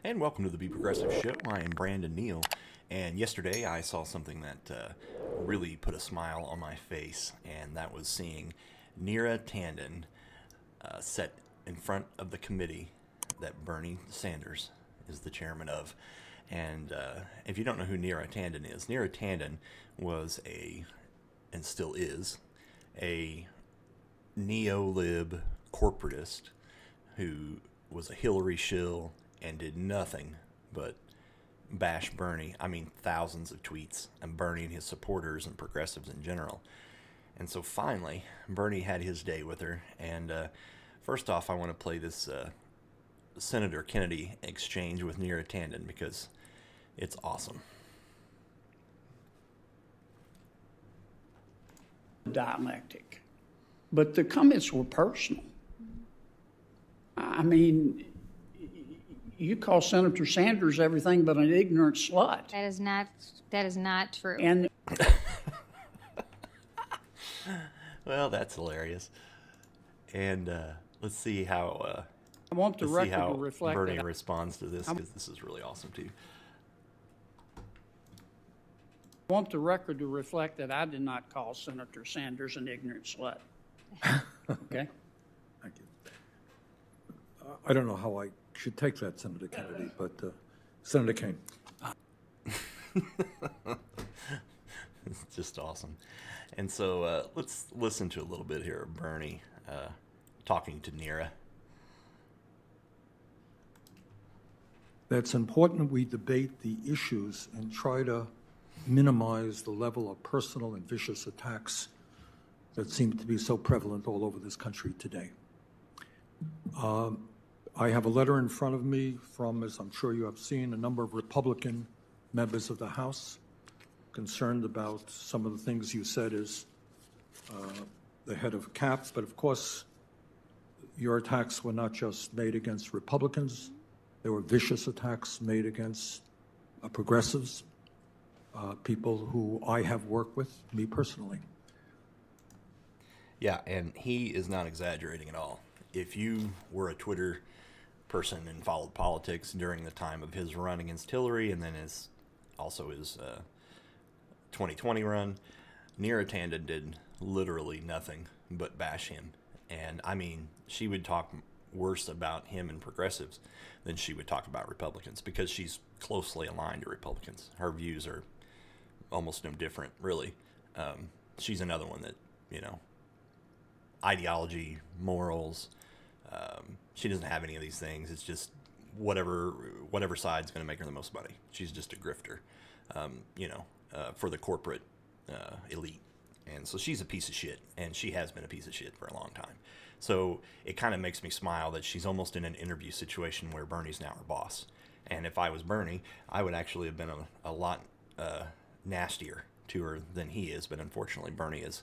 And welcome to the Be Progressive Show. I am Brandon Neal, and yesterday I saw something that really put a smile on my face, and that was seeing Neera Tanden set in front of the committee that Bernie Sanders is the chairman of. And if you don't know who Neera Tanden was and still is, a neo-lib corporatist who was a Hillary shill and did nothing but bash Bernie. I mean, thousands of tweets and Bernie and his supporters and progressives in general. And so finally, Bernie had his day with her. And first off, I want to play this Senator Kennedy exchange with Neera Tanden because it's awesome. Dialectic. But the comments were personal. I mean, you call Senator Sanders everything but an ignorant slut. That is not true. And well, that's hilarious. And let's see how I want the record to reflect Bernie that responds to this, because this is really awesome too. I want the record to reflect that I did not call Senator Sanders an ignorant slut. Okay? Thank you. I don't know how I should take that, Senator Kennedy, but Senator Kane. It's just awesome. And so let's listen to a little bit here of Bernie talking to Neera. That's important we debate the issues and try to minimize the level of personal and vicious attacks that seem to be so prevalent all over this country today. I have a letter in front of me from, as I'm sure you have seen, a number of Republican members of the House concerned about some of the things you said as the head of CAP. But of course, your attacks were not just made against Republicans. There were vicious attacks made against progressives, people who I have worked with, me personally. Yeah, and he is not exaggerating at all. If you were a Twitter person and followed politics during the time of his run against Hillary and then his 2020 run, Neera Tanden did literally nothing but bash him. And I mean, she would talk worse about him and progressives than she would talk about Republicans, because she's closely aligned to Republicans. Her views are almost no different, really. She's another one that, ideology, morals, she doesn't have any of these things. It's just whatever side's going to make her the most money. She's just a grifter, for the corporate elite. And so she's a piece of shit, and she has been a piece of shit for a long time. So it kind of makes me smile that she's almost in an interview situation where Bernie's now her boss. And if I was Bernie, I would actually have been a lot nastier to her than he is. But unfortunately, Bernie is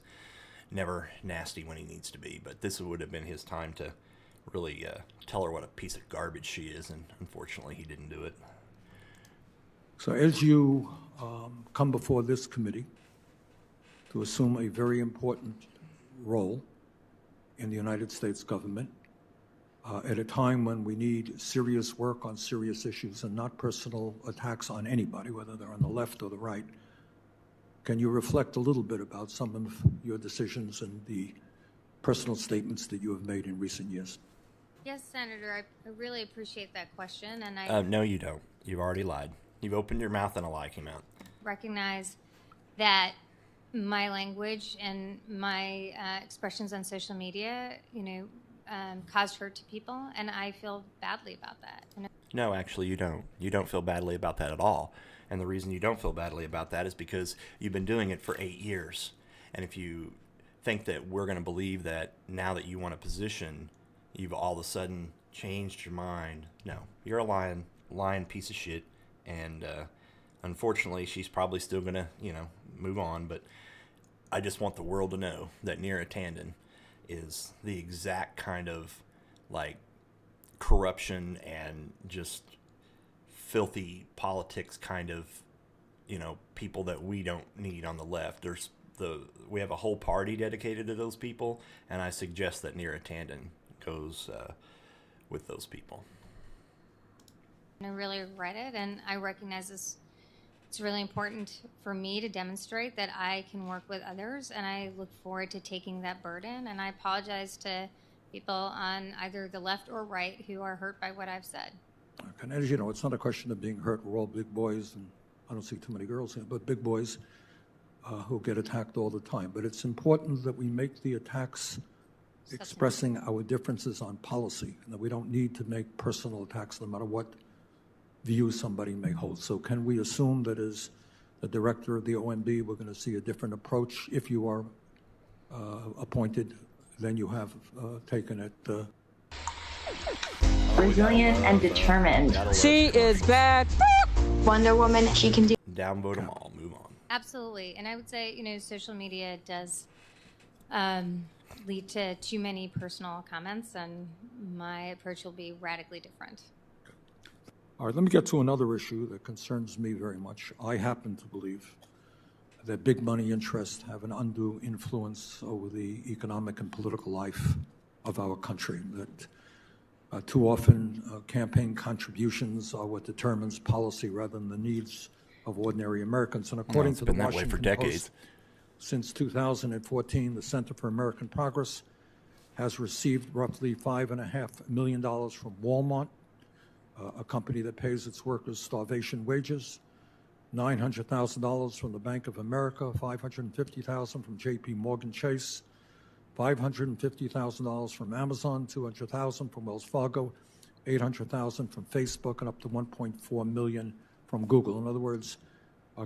never nasty when he needs to be. But this would have been his time to really tell her what a piece of garbage she is, and unfortunately he didn't do it. So as you come before this committee to assume a very important role in the United States government, at a time when we need serious work on serious issues and not personal attacks on anybody, whether they're on the left or the right, can you reflect a little bit about some of your decisions and the personal statements that you have made in recent years? Yes, Senator, I really appreciate that question, and No, you don't. You've already lied. You've opened your mouth and a lie came out. recognize that my language and my expressions on social media, caused hurt to people, and I feel badly about that. No, actually, you don't. You don't feel badly about that at all. And the reason you don't feel badly about that is because you've been doing it for 8 years. And if you think that we're going to believe that now that you want a position, you've all of a sudden changed your mind, no. You're a lying piece of shit. And unfortunately, she's probably still going to, move on. But I just want the world to know that Neera Tanden is the exact kind of, corruption and just filthy politics kind of, people that we don't need on the left. We have a whole party dedicated to those people, and I suggest that Neera Tanden goes with those people. I really regret it. And I recognize this. It's really important for me to demonstrate that I can work with others, and I look forward to taking that burden. And I apologize to people on either the left or right who are hurt by what I've said. And as you know, it's not a question of being hurt. We're all big boys, and I don't see too many girls here, but big boys who get attacked all the time. But it's important that we make the attacks expressing our differences on policy, and that we don't need to make personal attacks no matter what view somebody may hold. So can we assume that as the director of the OMB, we're going to see a different approach if you are appointed than you have taken it? Resilient and determined. She is back. Wonder Woman, she can do. Downvote them all. Move on. Absolutely. And I would say, social media does lead to too many personal comments, and my approach will be radically different. All right, let me get to another issue that concerns me very much. I happen to believe that big money interests have an undue influence over the economic and political life of our country, that too often campaign contributions are what determines policy rather than the needs of ordinary Americans. And according to the been that way for Washington decades. Post, since 2014, the Center for American Progress has received roughly $5.5 million from Walmart, a company that pays its workers starvation wages, $900,000 from the Bank of America, $550,000 from J.P. Morgan Chase, $550,000 from Amazon, $200,000 from Wells Fargo, $800,000 from Facebook, and up to $1.4 million from Google. In other words,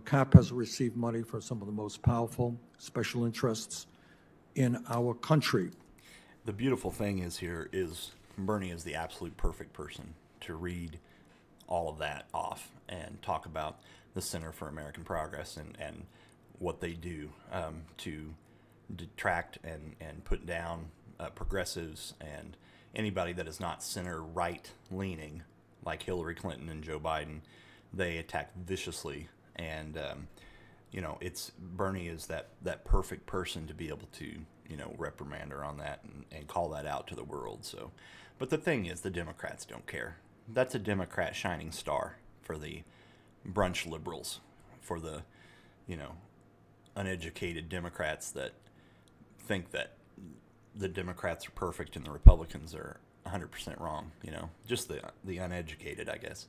CAP has received money for some of the most powerful special interests in our country. The beautiful thing is Bernie is the absolute perfect person to read all of that off and talk about the Center for American Progress and what they do to detract and put down progressives and anybody that is not center-right leaning, like Hillary Clinton and Joe Biden. They attack viciously, and it's Bernie is that perfect person to be able to reprimand her on that and call that out to the world. So, but the thing is, the Democrats don't care. That's a Democrat shining star for the brunch liberals, for the uneducated Democrats that think that the Democrats are perfect and the Republicans are 100% wrong. Just the uneducated, I guess.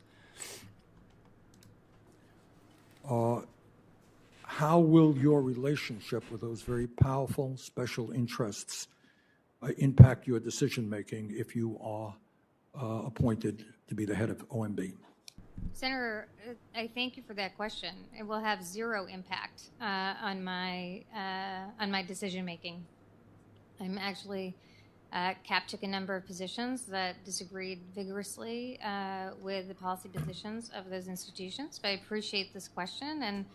How will your relationship with those very powerful special interests impact your decision-making if you are appointed to be the head of OMB? Senator, I thank you for that question. It will have zero impact on my decision making. I'm actually CAP took a number of positions that disagreed vigorously with the policy positions of those institutions. But I appreciate this question, and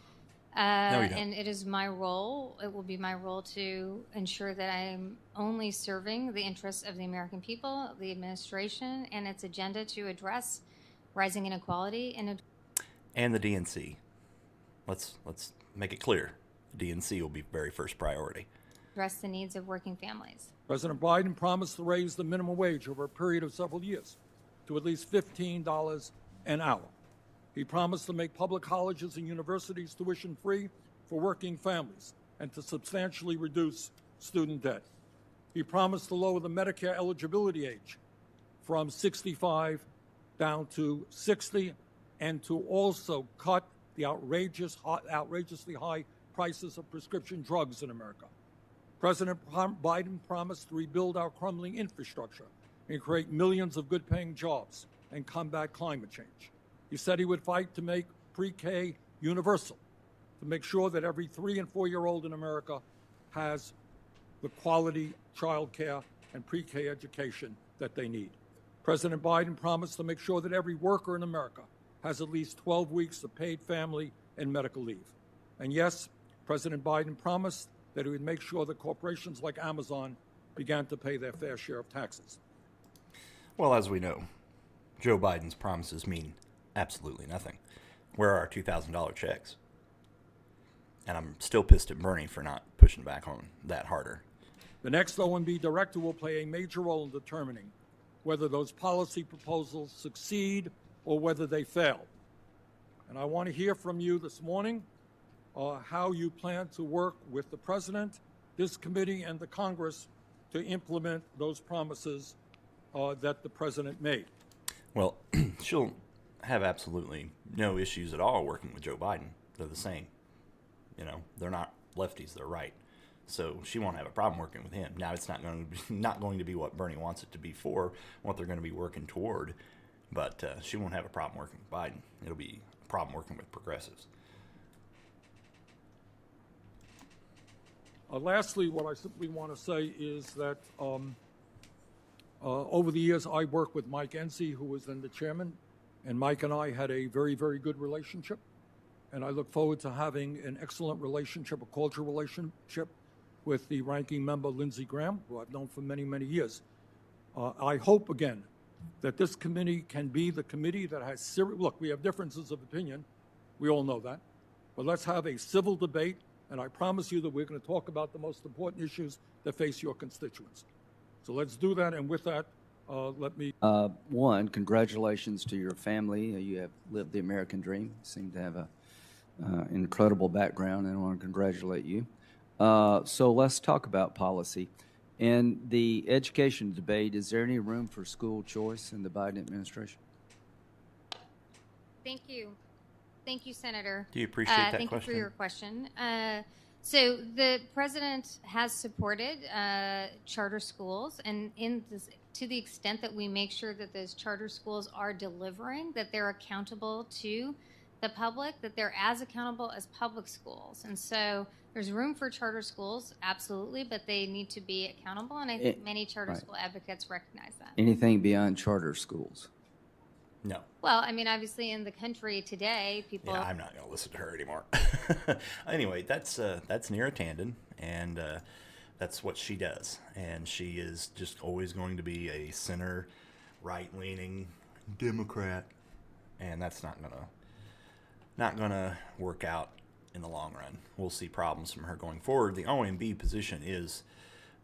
and it is my role. It will be my role to ensure that I'm only serving the interests of the American people, the administration, and its agenda to address rising inequality and the DNC. Let's make it clear. The DNC will be very first priority. Address the needs of working families. President Biden promised to raise the minimum wage over a period of several years to at least $15 an hour. He promised to make public colleges and universities tuition-free for working families and to substantially reduce student debt. He promised to lower the Medicare eligibility age from 65 down to 60, and to also cut the outrageously high prices of prescription drugs in America. President Biden promised to rebuild our crumbling infrastructure and create millions of good-paying jobs and combat climate change. He said he would fight to make pre-K universal, to make sure that every 3- and 4-year-old in America has the quality child care and pre-K education that they need. President Biden promised to make sure that every worker in America has at least 12 weeks of paid family and medical leave. And yes, President Biden promised that he would make sure that corporations like Amazon began to pay their fair share of taxes. Well, as we know, Joe Biden's promises mean absolutely nothing. Where are our $2,000 checks? And I'm still pissed at Bernie for not pushing back on that harder. The next OMB director will play a major role in determining whether those policy proposals succeed or whether they fail. And I want to hear from you this morning how you plan to work with the President, this committee, and the Congress to implement those promises that the President made. Well, she'll have absolutely no issues at all working with Joe Biden. They're the same. You know, they're not lefties, they're right. So she won't have a problem working with him. Now, it's not going to be what Bernie wants it to be for, what they're going to be working toward, but she won't have a problem working with Biden. It'll be a problem working with progressives. Lastly, what I simply want to say is that over the years, I worked with Mike Enzi, who was then the chairman, and Mike and I had a very, very good relationship. And I look forward to having an excellent relationship, a cordial relationship with the ranking member, Lindsey Graham, who I've known for many, many years. I hope, again, that this committee can be the committee that has serious, look, we have differences of opinion. We all know that. But let's have a civil debate, and I promise you that we're going to talk about the most important issues that face your constituents. So let's do that, and with that, let me... One, congratulations to your family. You have lived the American dream. You seem to have an incredible background, and I want to congratulate you. So let's talk about policy. In the education debate, is there any room for school choice in the Biden administration? Thank you. Thank you, Senator. Do you appreciate that thank question? you for your question. So the president has supported charter schools, and to the extent that we make sure that those charter schools are delivering, that they're accountable to the public, that they're as accountable as public schools. And so there's room for charter schools, absolutely, but they need to be accountable, and I think many charter school advocates recognize that. Anything beyond charter schools? No. Well, I mean, obviously in the country today, people... Yeah, I'm not going to listen to her anymore. Anyway, that's Neera Tanden, and that's what she does. And she is just always going to be a center, right-leaning Democrat, and that's not gonna work out in the long run. We'll see problems from her going forward. The OMB position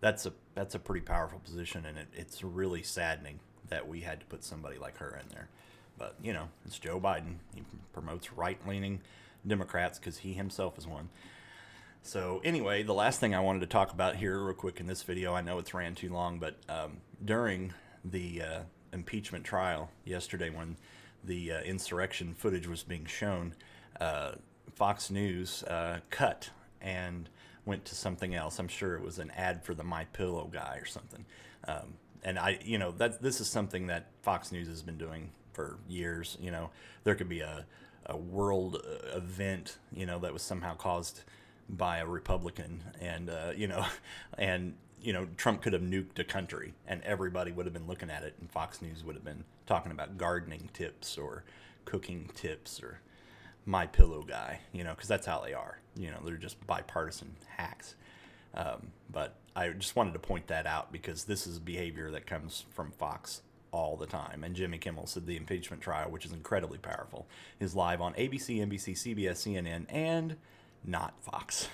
that's a pretty powerful position, and it's really saddening that we had to put somebody like her in there. But, you know, it's Joe Biden. He promotes right-leaning Democrats because he himself is one. So anyway, the last thing I wanted to talk about here real quick in this video, I know it's ran too long, but during the impeachment trial yesterday when the insurrection footage was being shown, Fox News cut and went to something else. I'm sure it was an ad for the My Pillow guy or something. And this is something that Fox News has been doing for years. You know, there could be a world event, that was somehow caused by a Republican, and Trump could have nuked a country, and everybody would have been looking at it, and Fox News would have been talking about gardening tips or cooking tips or My Pillow guy, because that's how they are. They're just bipartisan hacks. But I just wanted to point that out because this is behavior that comes from Fox all the time. And Jimmy Kimmel said the impeachment trial, which is incredibly powerful, is live on ABC, NBC, CBS, CNN, and not Fox.